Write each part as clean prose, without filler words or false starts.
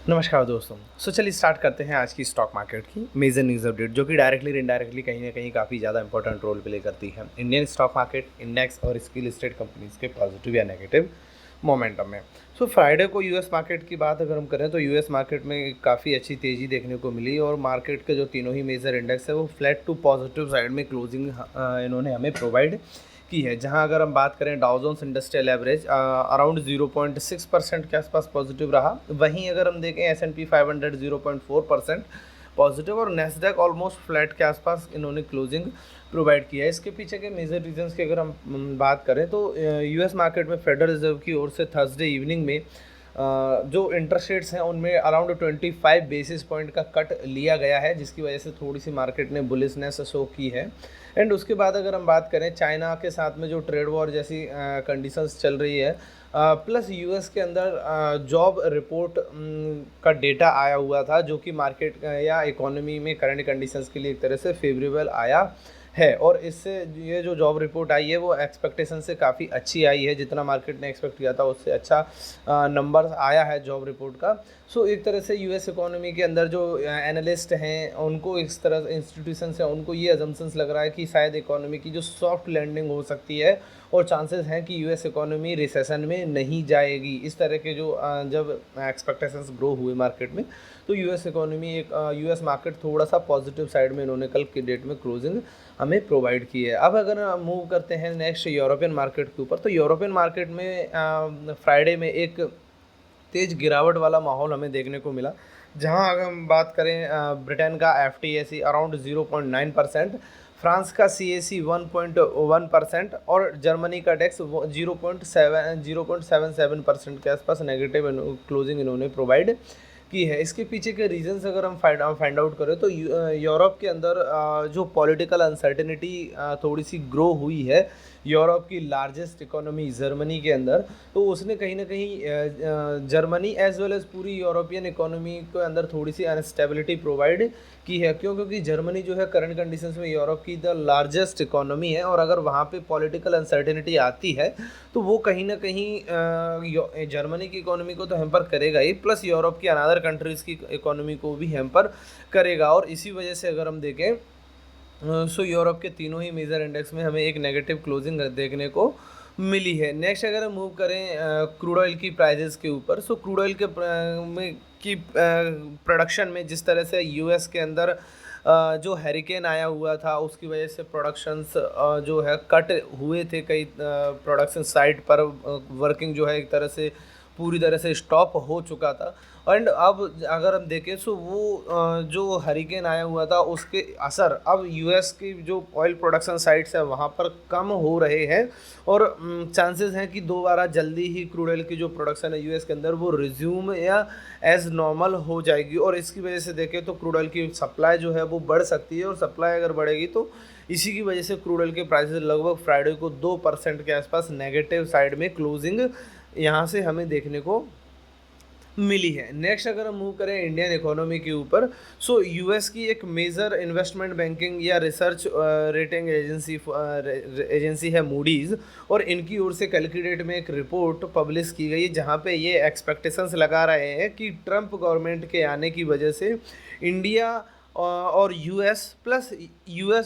नमस्कार दोस्तों। चलिए स्टार्ट करते हैं आज की स्टॉक मार्केट की मेजर न्यूज़ अपडेट, जो कि डायरेक्टली और इनडायरेक्टली कहीं ना कहीं काफ़ी ज़्यादा इंपॉर्टेंट रोल प्ले करती है इंडियन स्टॉक मार्केट इंडेक्स और इसकी लिस्टेड कंपनीज के पॉजिटिव या नेगेटिव मोमेंटम में। फ्राइडे को यूएस मार्केट की बात अगर हम करें तो यूएस मार्केट में काफ़ी अच्छी तेज़ी देखने को मिली और मार्केट के जो तीनों ही मेजर इंडेक्स है वो फ्लैट टू पॉजिटिव साइड में क्लोजिंग इन्होंने हमें प्रोवाइड की है। जहां अगर हम बात करें Dow Jones industrial average around 0.6% के आसपास पॉजिटिव रहा। वहीं अगर हम देखें S&P 500 0.4% पॉजिटिव और नेस्डैक ऑलमोस्ट फ्लैट के आसपास इन्होंने क्लोजिंग प्रोवाइड किया है। इसके पीछे के मेजर रीजंस की अगर हम बात करें तो यूएस मार्केट में फेडरल रिजर्व की ओर से थर्सडे इवनिंग में जो इंटरेस्ट रेट्स हैं उनमें अराउंड 25 बेसिस पॉइंट का कट लिया गया है, जिसकी वजह से थोड़ी सी मार्केट ने बुलिशनेस शो की है। एंड उसके बाद अगर हम बात करें चाइना के साथ में जो ट्रेड वॉर जैसी कंडीशंस चल रही है, प्लस यूएस के अंदर जॉब रिपोर्ट का डेटा आया हुआ था, जो कि मार्केट या इकोनॉमी में करंट कंडीशंस के लिए एक तरह से फेवरेबल आया है। और इससे ये जो जॉब रिपोर्ट आई है वो एक्सपेक्टेशन से काफ़ी अच्छी आई है, जितना मार्केट ने एक्सपेक्ट किया था उससे अच्छा नंबर आया है जॉब रिपोर्ट का। एक तरह से यूएस इकोनॉमी के अंदर जो एनालिस्ट हैं उनको इस तरह इंस्टीट्यूशंस हैं उनको ये अजम्पशंस लग रहा है कि शायद इकोनॉमी की जो सॉफ्ट लैंडिंग हो सकती है और चांसेस हैं कि यूएस इकोनॉमी रिसेशन में नहीं जाएगी। इस तरह के जो जब एक्सपेक्टेशंस ग्रो हुए मार्केट में तो यूएस इकोनॉमी यूएस मार्केट थोड़ा सा पॉजिटिव साइड में इन्होंने कल के डेट में क्लोजिंग हमें प्रोवाइड की है। अब अगर हम मूव करते हैं नेक्स्ट यूरोपियन मार्केट के ऊपर, तो यूरोपियन मार्केट में फ्राइडे में एक तेज़ गिरावट वाला माहौल हमें देखने को मिला। जहां अगर हम बात करें ब्रिटेन का FTSE अराउंड 0.9%, फ्रांस का CAC 1.1% और जर्मनी का डेक्स 0.77% के आसपास नेगेटिव क्लोजिंग इन्होंने प्रोवाइड की है। इसके पीछे के रीजंस अगर हम फाइंड आउट करें तो यूरोप के अंदर जो पॉलिटिकल अनसर्टेनिटी थोड़ी सी ग्रो हुई है यूरोप की लार्जेस्ट इकोनॉमी जर्मनी के अंदर, तो उसने कहीं ना कहीं जर्मनी एज वेल एज पूरी यूरोपियन इकोनॉमी के अंदर थोड़ी सी अनस्टेबिलिटी प्रोवाइड की है। क्योंकि जर्मनी जो है करंट कंडीशंस में यूरोप की द लार्जेस्ट इकोनॉमी है और अगर वहाँ पे पॉलिटिकल अनसर्टेनिटी आती है तो वो कहीं ना कहीं जर्मनी की इकोनॉमी को तो हैम्पर करेगा ही, प्लस यूरोप की अनदर कंट्रीज़ की इकोनॉमी को भी हैम्पर करेगा। और इसी वजह से अगर हम देखें यूरोप के तीनों ही मेजर इंडेक्स में हमें एक नेगेटिव क्लोजिंग देखने को मिली है। नेक्स्ट अगर हम मूव करें क्रूड ऑयल की प्राइजेस के ऊपर, क्रूड ऑयल के प्रोडक्शन में जिस तरह से यूएस के अंदर जो हैरिकेन आया हुआ था उसकी वजह से प्रोडक्शंस जो है कट हुए थे, कई प्रोडक्शन साइट पर वर्किंग जो है एक तरह से पूरी तरह से स्टॉप हो चुका था। एंड अब अगर हम देखें वो जो हरिकेन आया हुआ था उसके असर अब यूएस की जो ऑयल प्रोडक्शन साइट्स है वहाँ पर कम हो रहे हैं और चांसेस हैं कि दोबारा जल्दी ही क्रूड ऑयल की जो प्रोडक्शन है यूएस के अंदर वो रिज्यूम या एज नॉर्मल हो जाएगी। और इसकी वजह से देखें तो क्रूड ऑयल की सप्लाई जो है वो बढ़ सकती है और सप्लाई अगर बढ़ेगी तो इसी की वजह से क्रूड ऑयल के प्राइसेस लगभग फ्राइडे को 2% के आसपास नेगेटिव साइड में क्लोजिंग यहाँ से हमें देखने को मिली है। नेक्स्ट अगर हम मूव करें इंडियन इकोनॉमी के ऊपर, यूएस की एक मेजर इन्वेस्टमेंट बैंकिंग या रिसर्च रेटिंग एजेंसी है मूडीज़, और इनकी ओर से कल की डेट में एक रिपोर्ट पब्लिश की गई जहां पे ये एक्सपेक्टेशंस लगा रहे हैं कि ट्रंप गवर्नमेंट के आने की वजह से इंडिया और यूएस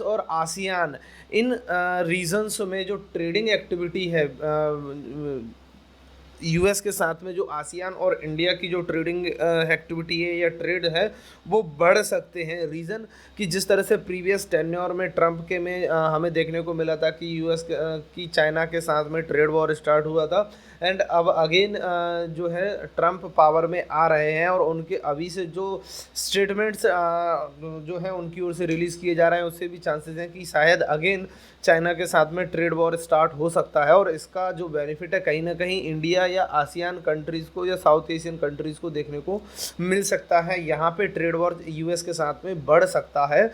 और आसियान इन रीजन्स में जो ट्रेडिंग एक्टिविटी है यूएस के साथ में जो आसियान और इंडिया की जो ट्रेडिंग एक्टिविटी है या ट्रेड है वो बढ़ सकते हैं। रीज़न कि जिस तरह से प्रीवियस टेन्योर में ट्रंप के में हमें देखने को मिला था कि यूएस की चाइना के साथ में ट्रेड वॉर स्टार्ट हुआ था, एंड अब अगेन जो है ट्रंप पावर में आ रहे हैं और उनके अभी से जो स्टेटमेंट्स जो है उनकी ओर से रिलीज़ किए जा रहे हैं उससे भी चांसेस हैं कि शायद अगेन चाइना के साथ में ट्रेड वॉर स्टार्ट हो सकता है। और इसका जो बेनिफिट है कहीं ना कहीं इंडिया या आसियान कंट्रीज़ को या साउथ एशियन कंट्रीज़ को देखने को मिल सकता है। यहाँ पे ट्रेड वॉर यूएस के साथ में बढ़ सकता है।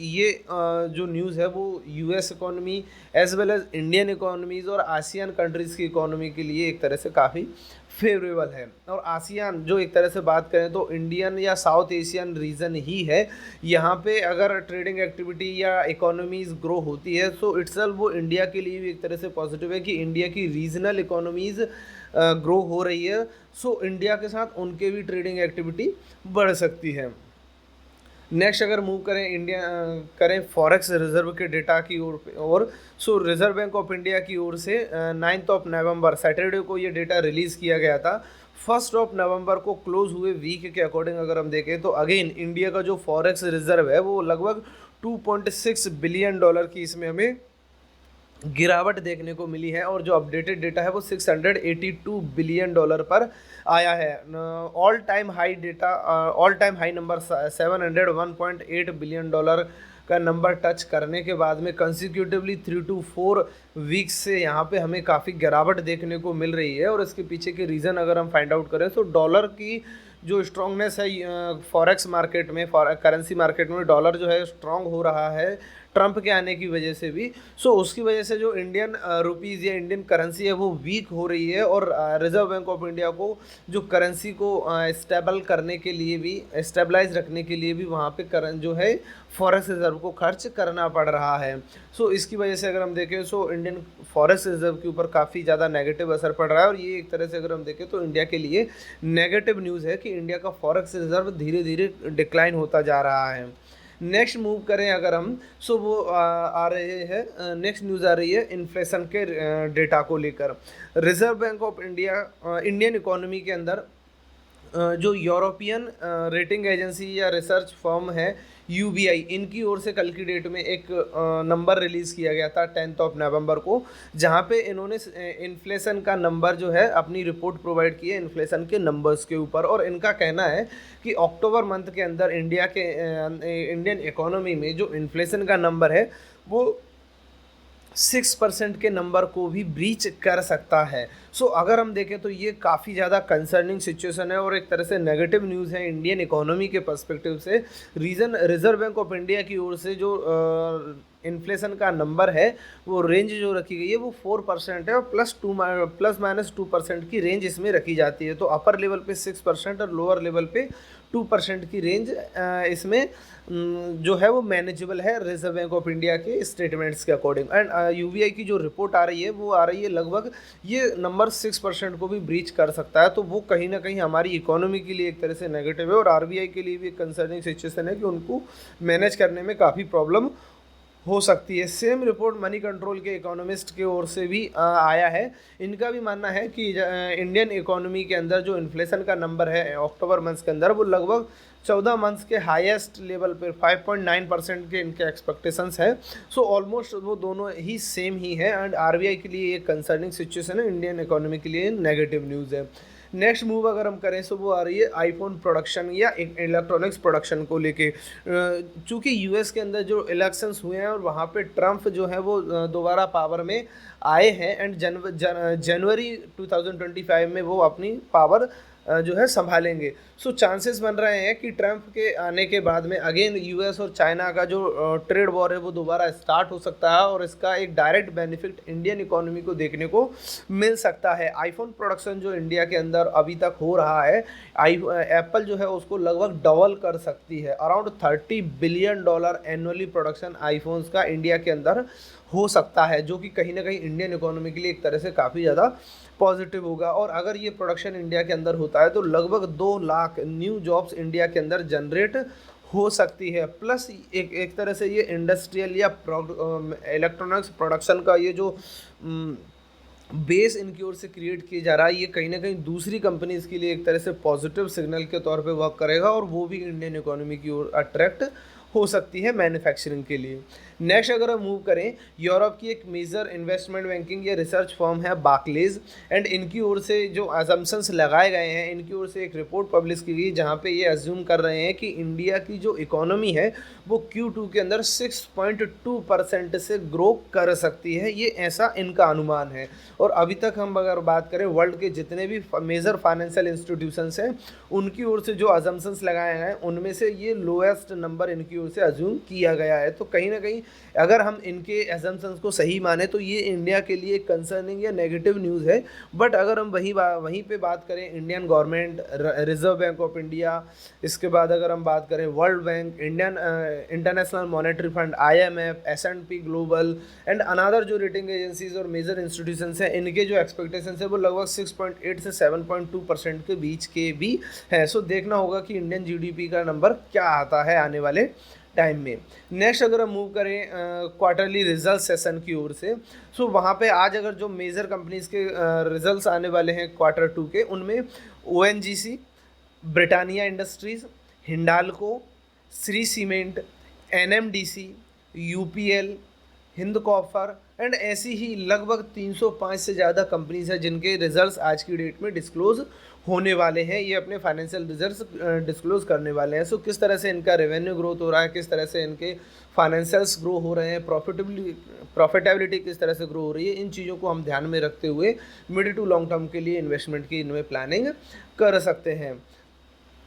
ये जो न्यूज़ है वो US economy as well as Indian economies और आसियान कंट्रीज़ की इकोनॉमी के लिए एक तरह से काफ़ी फेवरेबल है। और आसियान जो एक तरह से बात करें तो इंडियन या साउथ एशियन रीजन ही है। यहाँ पे अगर ट्रेडिंग एक्टिविटी या इकोनॉमीज़ ग्रो होती है इट्सल्फ वो इंडिया के लिए भी एक तरह से पॉजिटिव है कि इंडिया की रीजनल इकोनॉमीज़ ग्रो हो रही है, सो इंडिया के साथ उनके भी ट्रेडिंग एक्टिविटी बढ़ सकती है। नेक्स्ट अगर मूव करें इंडिया करें फॉरेक्स रिजर्व के डेटा की ओर सो रिजर्व बैंक ऑफ इंडिया की ओर से 9 नवंबर सैटरडे को ये डेटा रिलीज़ किया गया था। 1 नवंबर को क्लोज हुए वीक के अकॉर्डिंग अगर हम देखें तो अगेन इंडिया का जो फॉरेक्स रिजर्व है वो लगभग 2.6 बिलियन डॉलर की इसमें हमें गिरावट देखने को मिली है, और जो अपडेटेड डेटा है वो 682 बिलियन डॉलर पर आया है। All time high data, all time high number 701.8 billion dollar का नंबर टच करने के बाद में कंसिक्यूटिवली 3 to 4 वीक्स से यहाँ पे हमें काफ़ी गिरावट देखने को मिल रही है। और इसके पीछे के रीज़न अगर हम फाइंड आउट करें तो डॉलर की जो स्ट्रांगनेस है फॉरेक्स मार्केट में, करेंसी मार्केट में डॉलर जो है स्ट्रांग हो रहा है ट्रंप के आने की वजह से भी। सो उसकी वजह से जो इंडियन रुपीज़ या इंडियन करेंसी है वो वीक हो रही है, और रिजर्व बैंक ऑफ इंडिया को जो करेंसी को स्टेबल करने के लिए भी, स्टेबलाइज रखने के लिए भी वहाँ पे जो है फॉरेक्स रिजर्व को खर्च करना पड़ रहा है। सो इसकी वजह से अगर हम देखें सो इंडियन फॉरेक्स रिजर्व के ऊपर काफ़ी ज़्यादा नेगेटिव असर पड़ रहा है, और ये एक तरह से अगर हम देखें तो इंडिया के लिए नेगेटिव न्यूज़ है कि इंडिया का फॉरेक्स रिजर्व धीरे धीरे डिक्लाइन होता जा रहा है। नेक्स्ट मूव करें अगर हम सो वो आ रहे हैं नेक्स्ट न्यूज़ आ रही है इन्फ्लेशन के डेटा को लेकर। Reserve bank of India Indian economy के अंदर जो यूरोपियन रेटिंग एजेंसी या रिसर्च फर्म है यूबीआई, इनकी ओर से कल की डेट में एक नंबर रिलीज़ किया गया था 10 नवंबर को, जहां पे इन्होंने इन्फ्लेशन का नंबर जो है अपनी रिपोर्ट प्रोवाइड की है इन्फ्लेशन के नंबर्स के ऊपर। और इनका कहना है कि अक्टूबर मंथ के अंदर इंडियन इकोनॉमी में जो इन्फ्लेशन का नंबर है वो 6% के नंबर को भी ब्रीच कर सकता है। सो अगर हम देखें तो ये काफ़ी ज़्यादा कंसर्निंग सिचुएशन है और एक तरह से नेगेटिव न्यूज़ है इंडियन इकोनॉमी के पर्सपेक्टिव से। Reason reserve bank of India की ओर से जो इन्फ्लेशन का नंबर है वो रेंज जो रखी गई है वो 4% है, और प्लस माइनस 2% की रेंज इसमें रखी जाती है। तो अपर लेवल पे 6% और लोअर लेवल पे 2% की रेंज इसमें जो है वो मैनेजेबल है रिजर्व बैंक ऑफ इंडिया के स्टेटमेंट्स के अकॉर्डिंग। एंड यूबीआई की जो रिपोर्ट आ रही है वो आ रही है लगभग ये नंबर 6% को भी ब्रीच कर सकता है। तो वो कहीं ना कहीं हमारी इकोनॉमी के लिए एक तरह से नेगेटिव है, और आरबीआई के लिए भी एक कंसर्निंग सिचुएशन है कि उनको मैनेज करने में काफ़ी प्रॉब्लम हो सकती है। सेम रिपोर्ट मनी कंट्रोल के इकोनॉमिस्ट की ओर से भी आया है। इनका भी मानना है कि इंडियन इकोनॉमी के अंदर जो इन्फ्लेशन का नंबर है अक्टूबर मंथ के अंदर वो लगभग 14 मंथ्स के हाईएस्ट लेवल पर 5.9% के इनके एक्सपेक्टेशंस है। सो ऑलमोस्ट वो दोनों ही सेम ही है, एंड आरबीआई के लिए एक कंसर्निंग सिचुएशन है, इंडियन इकोनॉमी के लिए नेगेटिव न्यूज़ है। नेक्स्ट मूव अगर हम करें तो वो आ रही है आईफोन प्रोडक्शन या इलेक्ट्रॉनिक्स प्रोडक्शन को लेके। चूँकि यूएस के अंदर जो इलेक्शंस हुए हैं और वहाँ पे ट्रम्प जो है वो दोबारा पावर में आए हैं, एंड जनवरी 2025 में वो अपनी पावर जो है संभालेंगे। सो चांसेस बन रहे हैं कि ट्रम्प के आने के बाद में अगेन यूएस और चाइना का जो ट्रेड वॉर है वो दोबारा स्टार्ट हो सकता है, और इसका एक डायरेक्ट बेनिफिट इंडियन इकोनॉमी को देखने को मिल सकता है। आईफोन प्रोडक्शन जो इंडिया के अंदर अभी तक हो रहा है, एप्पल जो है उसको लगभग डबल कर सकती है। Around $30 billion annually production iPhones का इंडिया के अंदर हो सकता है, जो कि कहीं ना कहीं इंडियन इकोनॉमी के लिए एक तरह से काफ़ी ज़्यादा पॉजिटिव होगा। और अगर ये प्रोडक्शन इंडिया के अंदर होता है तो लगभग 2 लाख न्यू जॉब्स इंडिया के अंदर जनरेट हो सकती है। प्लस एक तरह से ये इंडस्ट्रियल या इलेक्ट्रॉनिक्स प्रोडक्शन का ये जो बेस इनकी ओर से क्रिएट किया जा रहा है, ये कहीं ना कहीं दूसरी कंपनीज़ के लिए एक तरह से पॉजिटिव सिग्नल के तौर पे वर्क करेगा, और वो भी इंडियन इकोनॉमी की ओर अट्रैक्ट हो सकती है मैन्युफैक्चरिंग के लिए। नेक्स्ट अगर हम मूव करें, यूरोप की एक मेजर इन्वेस्टमेंट बैंकिंग या रिसर्च फर्म है बार्कलेज, एंड इनकी ओर से जो अजम्पशंस लगाए गए हैं, इनकी ओर से एक रिपोर्ट पब्लिश की गई जहां पे ये अज्यूम कर रहे हैं कि इंडिया की जो इकोनॉमी है वो Q2 के अंदर 6.2% से ग्रो कर सकती है। ये ऐसा इनका अनुमान है। और अभी तक हम अगर बात करें वर्ल्ड के जितने भी मेजर फाइनेंशियल इंस्टीट्यूशंस हैं उनकी ओर से जो अजम्पशंस लगाए गए हैं उनमें से ये लोएस्ट नंबर इनकी ओर से अज्यूम किया गया है। तो कहीं ना कहीं अगर हम इनके एजम्पशंस को सही माने तो ये इंडिया के लिए कंसर्निंग या नेगेटिव न्यूज़ है। बट अगर हम वहीं पे बात करें Indian government, reserve bank of India, इसके बाद अगर हम बात करें world bank, Indian international monetary fund, IMF, S&P global and another जो रेटिंग एजेंसीज और मेजर इंस्टीट्यूशंस हैं, इनके जो एक्सपेक्टेशंस है वो लगभग 6.8 से 7.2% के बीच के भी है। सो देखना होगा कि इंडियन GDP का नंबर क्या आता है आने वाले टाइम में। नेक्स्ट अगर हम मूव करें क्वार्टरली रिजल्ट सेशन की ओर से, सो वहाँ पे आज अगर जो मेजर कंपनीज के रिजल्ट्स आने वाले हैं Q2 के, उनमें ONGC, Britannia industries, Hindalco, Shri cement, NMDC, UPL, Hind copper and ऐसी ही लगभग 305 से ज़्यादा कंपनीज हैं जिनके रिजल्ट्स आज की डेट में डिस्क्लोज होने वाले हैं। ये अपने फाइनेंशियल रिजल्ट्स डिस्क्लोज करने वाले हैं। सो किस तरह से इनका रेवेन्यू ग्रोथ हो रहा है, किस तरह से इनके फाइनेंशियल्स ग्रो हो रहे हैं, प्रॉफिटेबिलिटी किस तरह से ग्रो हो रही है, इन चीज़ों को हम ध्यान में रखते हुए मिड टू लॉन्ग टर्म के लिए इन्वेस्टमेंट की इनमें प्लानिंग कर सकते हैं।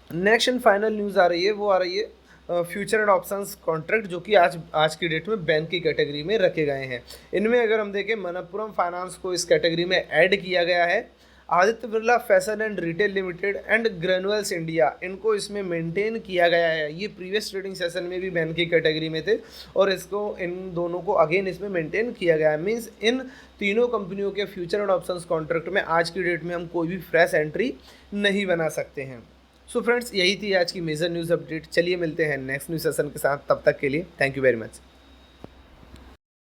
नेक्स्ट एंड फाइनल न्यूज़ आ रही है, वो आ रही है फ्यूचर एंड ऑप्शंस कॉन्ट्रैक्ट, जो कि आज की डेट में बैंक की कैटेगरी में रखे गए हैं। इनमें अगर हम देखें मनप्पुरम फाइनेंस को इस कैटेगरी में ऐड किया गया है, Aditya Birla fashion and retail limited and granules India, इनको इसमें मेंटेन किया गया है। ये प्रीवियस ट्रेडिंग सेशन में भी बैंक की कैटेगरी में थे और इसको इन दोनों को अगेन इसमें मेंटेन किया गया है। मीन्स इन तीनों कंपनियों के फ्यूचर एंड ऑप्शंस कॉन्ट्रैक्ट में आज की डेट में हम कोई भी फ्रेश एंट्री नहीं बना सकते हैं। सो फ्रेंड्स, यही थी आज की मेजर न्यूज़ अपडेट। चलिए मिलते हैं नेक्स्ट न्यूज़ सेशन के साथ, तब तक के लिए थैंक यू वेरी मच।